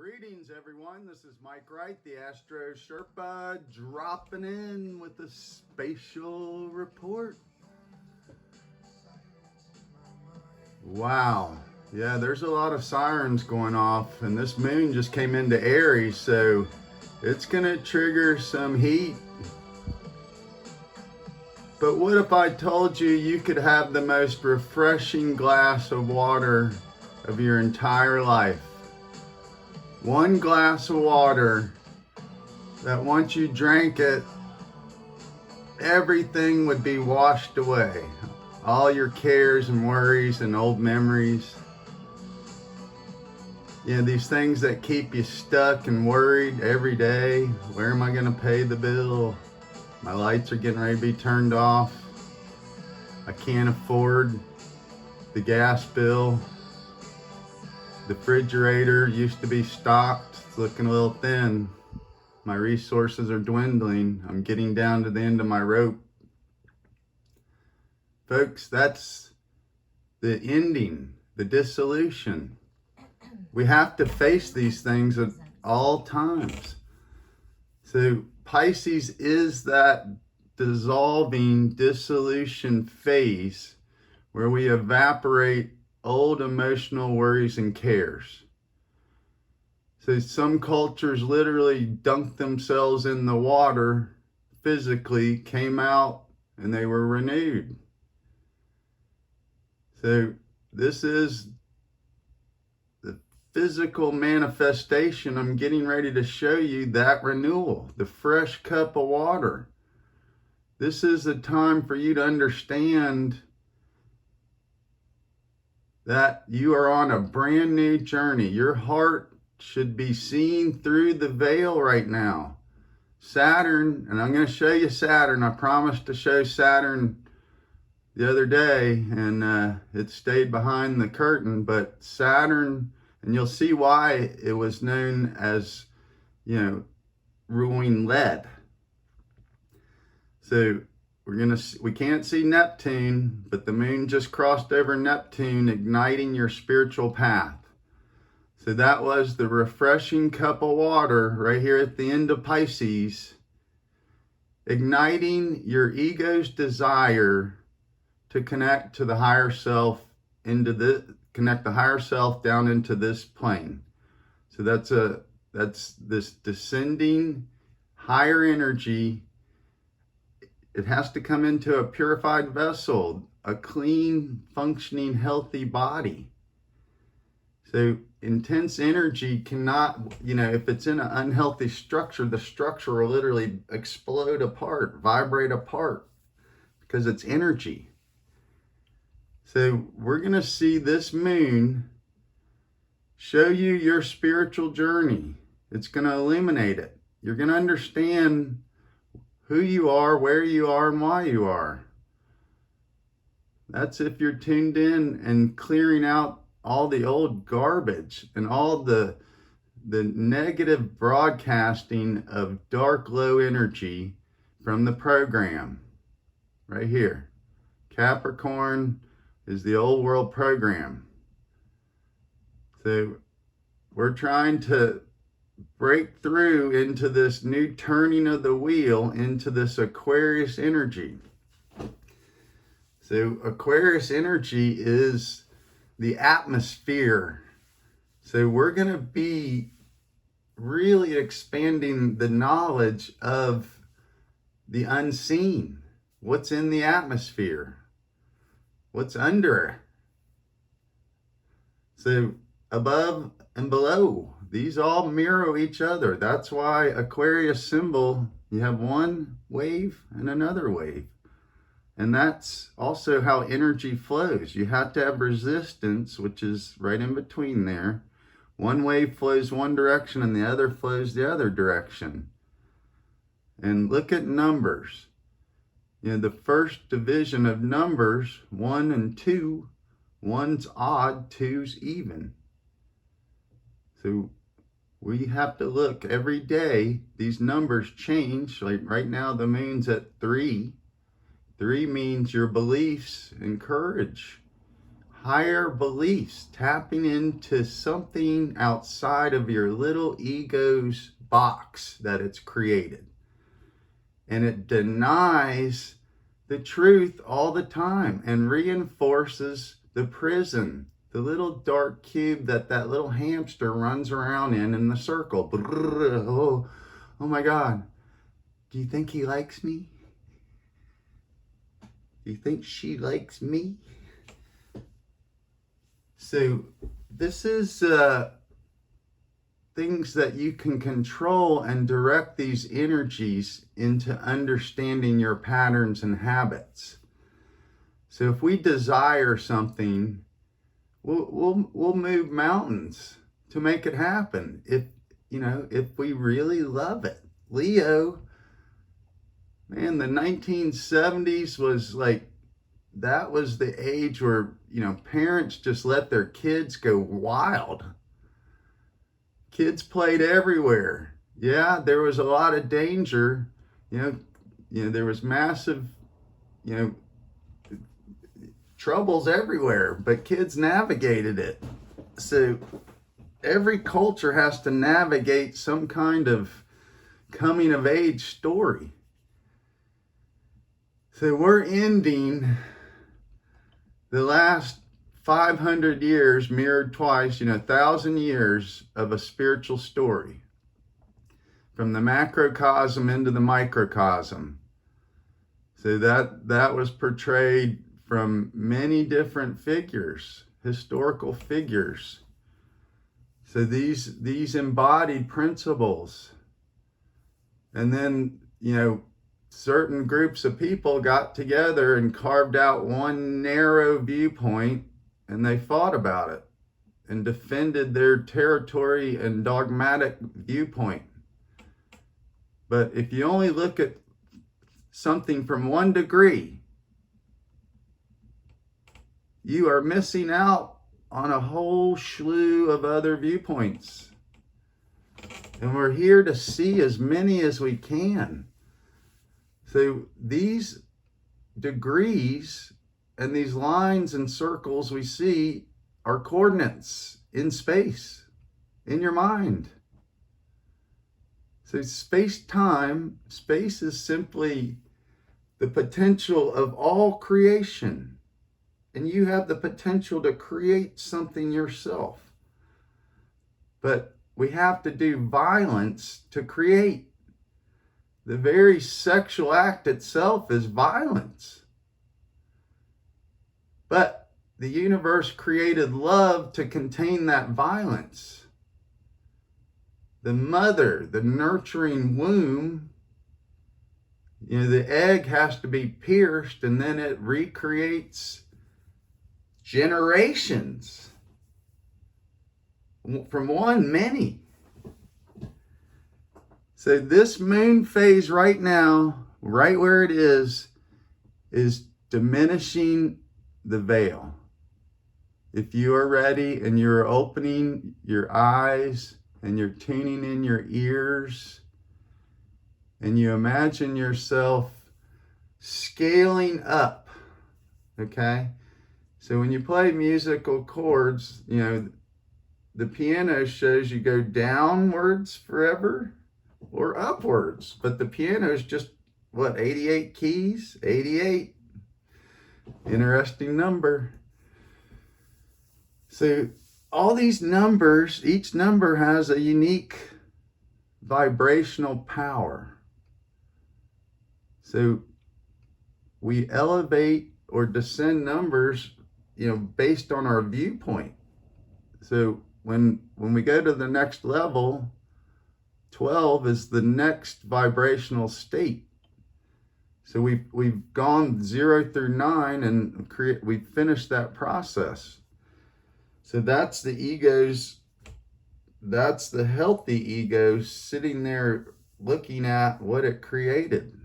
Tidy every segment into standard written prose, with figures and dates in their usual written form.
Greetings, everyone. This is Mike Wright, the Astro Sherpa, dropping in with a spatial report. Wow. Yeah, there's a lot of sirens going off, and this moon just came into Aries, so it's going to trigger some heat. But what if I told you you could have the most refreshing glass of water of your entire life? One glass of water that once you drank it, everything would be washed away. All your cares and worries and old memories. You know, these things that keep you stuck and worried every day. Where am I going to pay the bill? My lights are getting ready to be turned off. I can't afford the gas bill. The refrigerator used to be stocked. It's looking a little thin. My resources are dwindling. I'm getting down to the end of my rope. Folks, that's the ending, the dissolution. We have to face these things at all times. So Pisces is that dissolving dissolution phase where we evaporate old emotional worries and cares. So some cultures literally dunked themselves in the water physically, came out, and they were renewed. So this is the physical manifestation. I'm getting ready to show you that renewal, the fresh cup of water. This is the time for you to understand that you are on a brand new journey. Your heart should be seen through the veil right now. Saturn, and I'm going to show you Saturn. I promised to show Saturn the other day, and it stayed behind the curtain. But Saturn, and you'll see why it was known as, ruling lead. So we can't see Neptune, but the moon just crossed over Neptune, igniting your spiritual path. So that was the refreshing cup of water right here at the end of Pisces, igniting your ego's desire to connect to the higher self, connect the higher self down into this plane. So that's this descending higher energy. It has to come into a purified vessel, a clean, functioning, healthy body. So intense energy cannot, if it's in an unhealthy structure, the structure will literally explode apart, vibrate apart, because it's energy. So we're going to see this moon show you your spiritual journey. It's going to illuminate it. You're going to understand who you are, where you are, and why you are. That's if you're tuned in and clearing out all the old garbage and all the negative broadcasting of dark, low energy from the program. Right here. Capricorn is the old world program. So we're trying to break through into this new turning of the wheel into this Aquarius energy. So Aquarius energy is the atmosphere. So we're going to be really expanding the knowledge of the unseen. What's in the atmosphere? What's under? So above and below, these all mirror each other. That's why Aquarius symbol, you have one wave and another wave. And that's also how energy flows. You have to have resistance, which is right in between there. One wave flows one direction and the other flows the other direction. And look at numbers. The first division of numbers, 1 and 2, 1's odd, 2's even. So we have to look every day. These numbers change. Like right now, the moon's at 3. 3 means your beliefs and courage, higher beliefs, tapping into something outside of your little ego's box that it's created. And it denies the truth all the time and reinforces the prison, the little dark cube that little hamster runs around in the circle. Oh my God. Do you think he likes me? Do you think she likes me? So this is things that you can control and direct these energies into understanding your patterns and habits. So if we desire something, we'll move mountains to make it happen. If we really love it. Leo, man, the 1970s was like, that was the age where, parents just let their kids go wild. Kids played everywhere. Yeah, there was a lot of danger. There was massive, troubles everywhere, but kids navigated it. So every culture has to navigate some kind of coming of age story. So we're ending the last 500 years mirrored twice, 1,000 years of a spiritual story. From the macrocosm into the microcosm. So that was portrayed from many different figures, historical figures. So these embodied principles. And then, certain groups of people got together and carved out one narrow viewpoint, and they fought about it and defended their territory and dogmatic viewpoint. But if you only look at something from 1 degree, you are missing out on a whole slew of other viewpoints. And we're here to see as many as we can. So these degrees and these lines and circles we see are coordinates in space, in your mind. So space-time, space is simply the potential of all creation. And you have the potential to create something yourself. But we have to do violence to create. The very sexual act itself is violence. But the universe created love to contain that violence. The mother, the nurturing womb, the egg has to be pierced and then it recreates generations. From one, many. So this moon phase right now, right where it is diminishing the veil. If you are ready and you're opening your eyes and you're tuning in your ears and you imagine yourself scaling up, okay? So when you play musical chords, the piano shows you go downwards forever or upwards, but the piano is just, 88 keys? 88. Interesting number. So all these numbers, each number has a unique vibrational power. So we elevate or descend numbers, based on our viewpoint. So when we go to the next level, 12 is the next vibrational state. So we've gone 0 through 9 and we've finished that process. So that's the ego's, that's the healthy ego sitting there looking at what it created.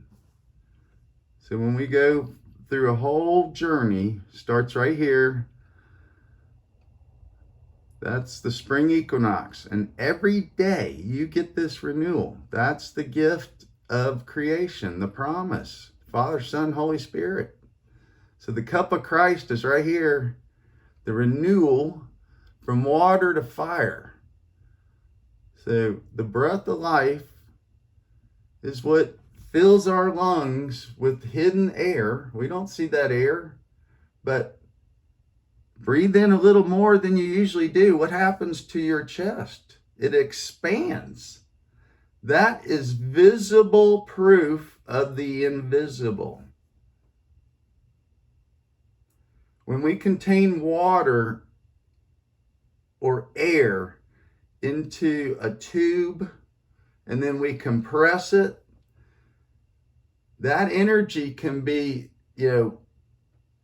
So when we go through a whole journey, starts right here. That's the spring equinox. And every day you get this renewal. That's the gift of creation, the promise. Father, Son, Holy Spirit. So the cup of Christ is right here. the renewal from water to fire. So the breath of life is what fills our lungs with hidden air. We don't see that air, but breathe in a little more than you usually do. What happens to your chest? It expands. That is visible proof of the invisible. When we contain water or air into a tube and then we compress it, that energy can be,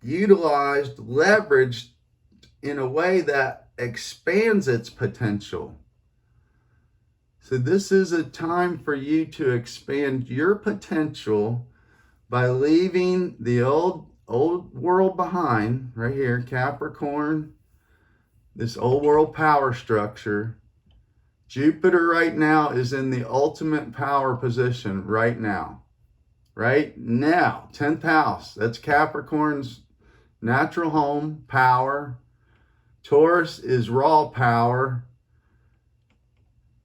utilized, leveraged in a way that expands its potential. So this is a time for you to expand your potential by leaving the old world behind, right here, Capricorn, this old world power structure. Jupiter right now is in the ultimate power position right now. Right now, 10th house, that's Capricorn's natural home, power. Taurus is raw power.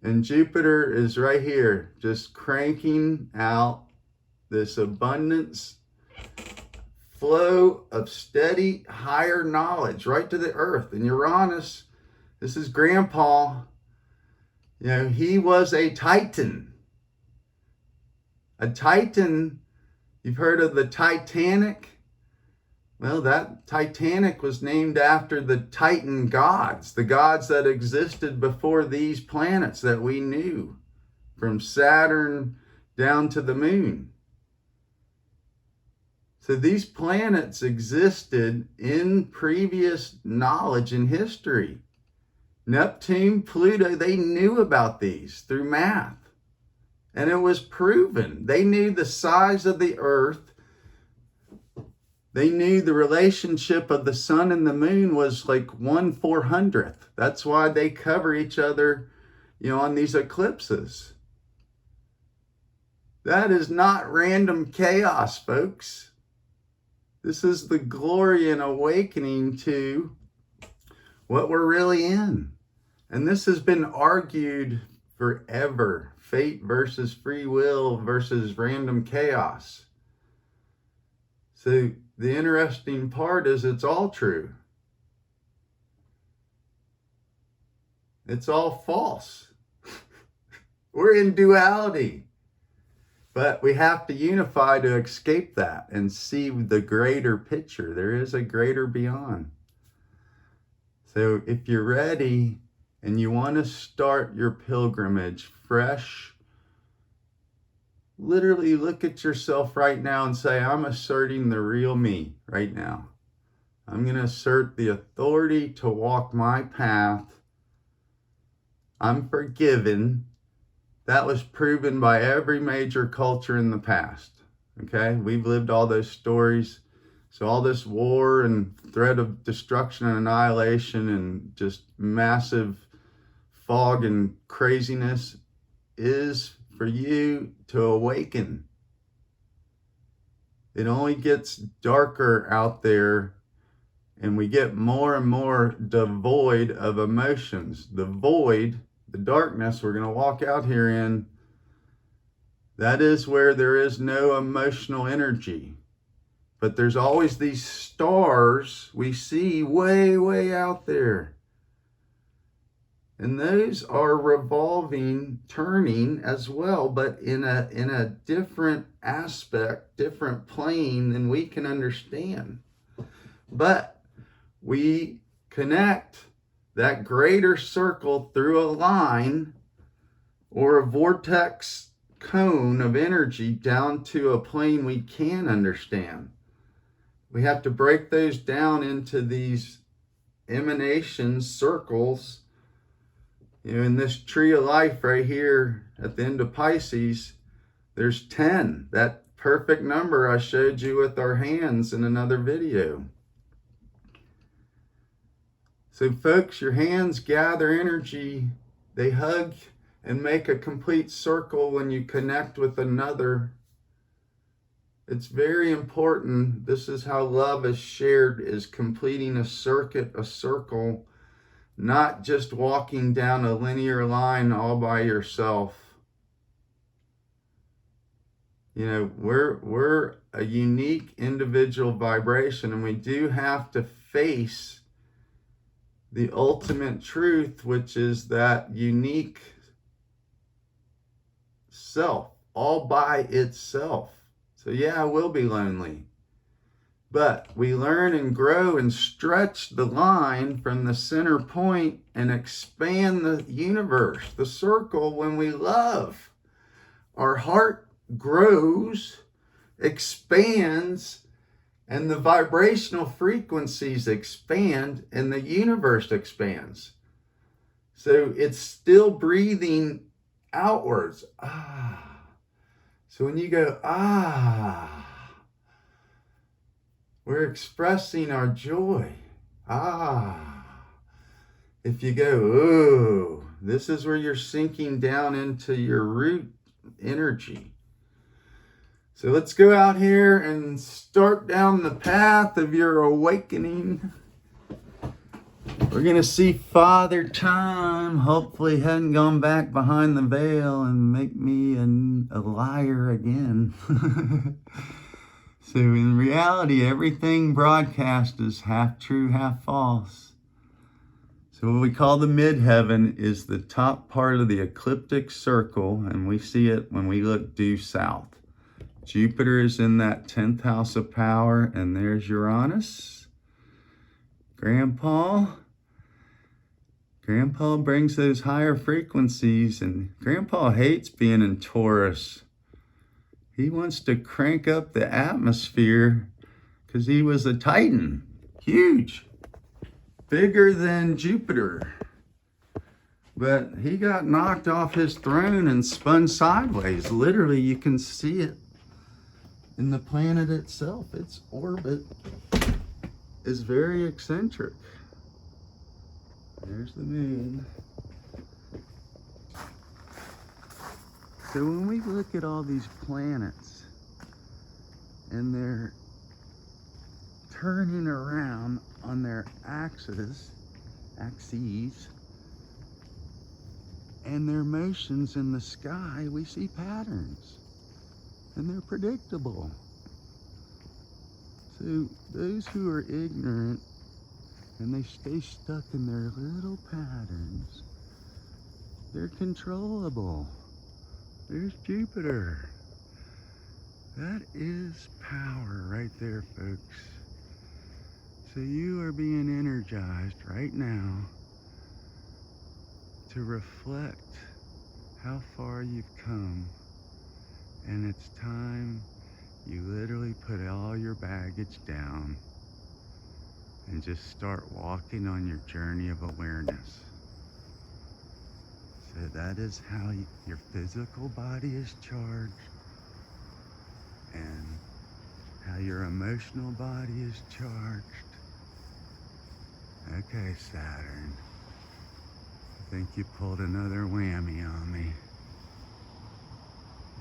And Jupiter is right here, just cranking out this abundance flow of steady, higher knowledge right to the earth. And Uranus, this is Grandpa. He was a Titan. A Titan, you've heard of the Titanic? Well, that Titanic was named after the Titan gods, the gods that existed before these planets that we knew, from Saturn down to the moon. So these planets existed in previous knowledge and history. Neptune, Pluto, they knew about these through math. And it was proven. They knew the size of the earth. They knew the relationship of the sun and the moon was like 1/400th. That's why they cover each other, on these eclipses. That is not random chaos, folks. This is the glory and awakening to what we're really in. And this has been argued forever. Fate versus free will versus random chaos. So the interesting part is it's all true. It's all false. We're in duality. But we have to unify to escape that and see the greater picture. There is a greater beyond. So if you're ready and you want to start your pilgrimage fresh, literally look at yourself right now and say, I'm asserting the real me right now. I'm going to assert the authority to walk my path. I'm forgiven. That was proven by every major culture in the past. Okay? We've lived all those stories. So all this war and threat of destruction and annihilation and just massive fog and craziness is for you to awaken. It only gets darker out there and we get more and more devoid of emotions. The void, the darkness we're going to walk out here in, that is where there is no emotional energy. But there's always these stars we see way, way out there. And those are revolving, turning as well, but in a different aspect, different plane than we can understand. But we connect that greater circle through a line or a vortex cone of energy down to a plane we can understand. We have to break those down into these emanations, circles. In this tree of life right here at the end of Pisces, there's 10. That perfect number I showed you with our hands in another video. So folks, your hands gather energy. They hug and make a complete circle when you connect with another. it's very important. This is how love is shared, is completing a circuit, a circle, not just walking down a linear line all by yourself. You know, we're a unique individual vibration, and we do have to face the ultimate truth, which is that unique self all by itself. So yeah, I will be lonely, but we learn and grow and stretch the line from the center point and expand the universe, the circle, when we love. Our heart grows, expands, and the vibrational frequencies expand and the universe expands. So it's still breathing outwards. Ah. So when you go, ah, we're expressing our joy. Ah. If you go, ooh, this is where you're sinking down into your root energy. So let's go out here and start down the path of your awakening. We're going to see Father Time. Hopefully he hadn't gone back behind the veil and make me a liar again. So in reality, everything broadcast is half true, half false. So what we call the midheaven is the top part of the ecliptic circle, and we see it when we look due south. Jupiter is in that 10th house of power, and there's Uranus. Grandpa brings those higher frequencies, and Grandpa hates being in Taurus. He wants to crank up the atmosphere because he was a Titan, huge, bigger than Jupiter. But he got knocked off his throne and spun sideways. Literally, you can see it in the planet itself. Its orbit is very eccentric. There's the moon. So when we look at all these planets and they're turning around on their axes, and their motions in the sky, we see patterns, and they're predictable. So those who are ignorant and they stay stuck in their little patterns, they're controllable. There's Jupiter. That is power right there, folks. So you are being energized right now to reflect how far you've come. And it's time you literally put all your baggage down and just start walking on your journey of awareness. So that is how your physical body is charged, and how your emotional body is charged. Okay, Saturn. I think you pulled another whammy on me.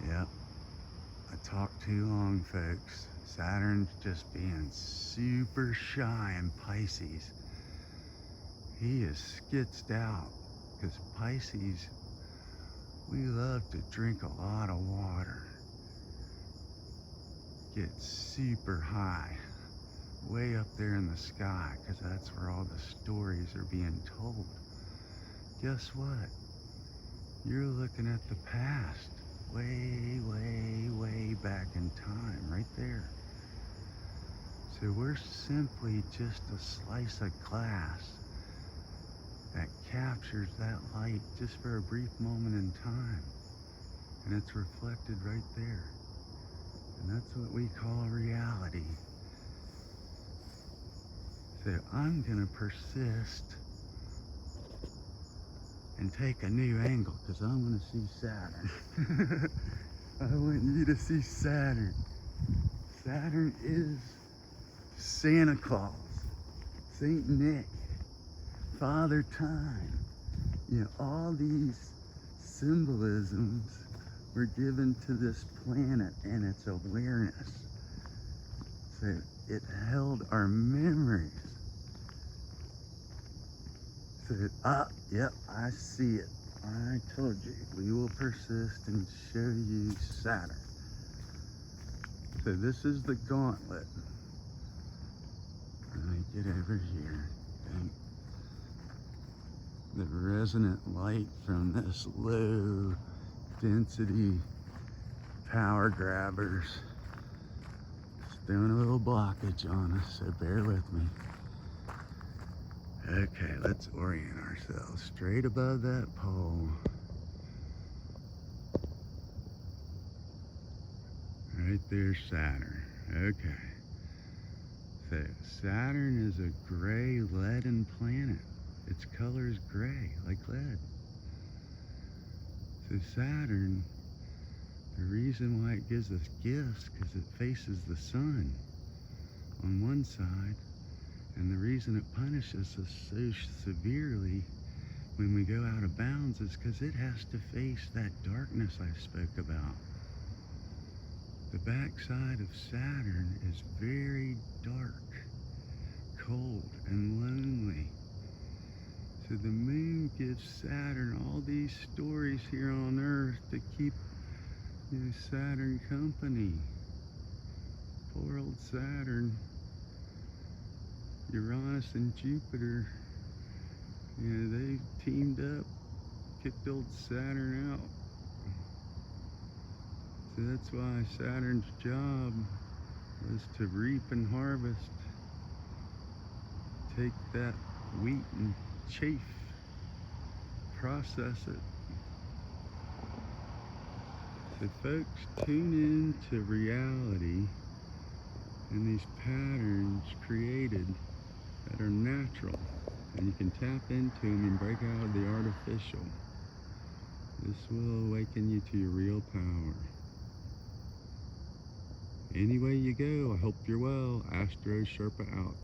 Yep. I talked too long, folks. Saturn's just being super shy in Pisces. He is skitzed out because Pisces, we love to drink a lot of water. Get super high, way up there in the sky, because that's where all the stories are being told. Guess what? You're looking at the past, way, way, way back in time, right there. So we're simply just a slice of glass that captures that light just for a brief moment in time. And it's reflected right there. And that's what we call reality. So I'm gonna persist and take a new angle because I want to see Saturn. I want you to see Saturn. Saturn is Santa Claus, Saint Nick, Father Time. You know, all these symbolisms were given to this planet and its awareness. So it held our memories. So, yep, I see it. I told you, we will persist and show you Saturn. So this is the gauntlet. Let me get over here. And the resonant light from this low density power grabbers. It's doing a little blockage on us, so bear with me. Okay, let's orient ourselves straight above that pole. Right there's Saturn. Okay. So Saturn is a gray leaden planet. Its color is gray, like lead. So Saturn, the reason why it gives us gifts, because it faces the sun on one side, and the reason it punishes us so severely when we go out of bounds is because it has to face that darkness I spoke about. The backside of Saturn is very dark, cold, and lonely. So the moon gives Saturn all these stories here on Earth to keep Saturn company. Poor old Saturn. Uranus and Jupiter, they teamed up, kicked old Saturn out. So that's why Saturn's job was to reap and harvest, take that wheat and chaff, process it. So folks, tune in to reality and these patterns created that are natural, and you can tap into them and break out of the artificial. This will awaken you to your real power. Any way you go, I hope you're well. Astro Sherpa out.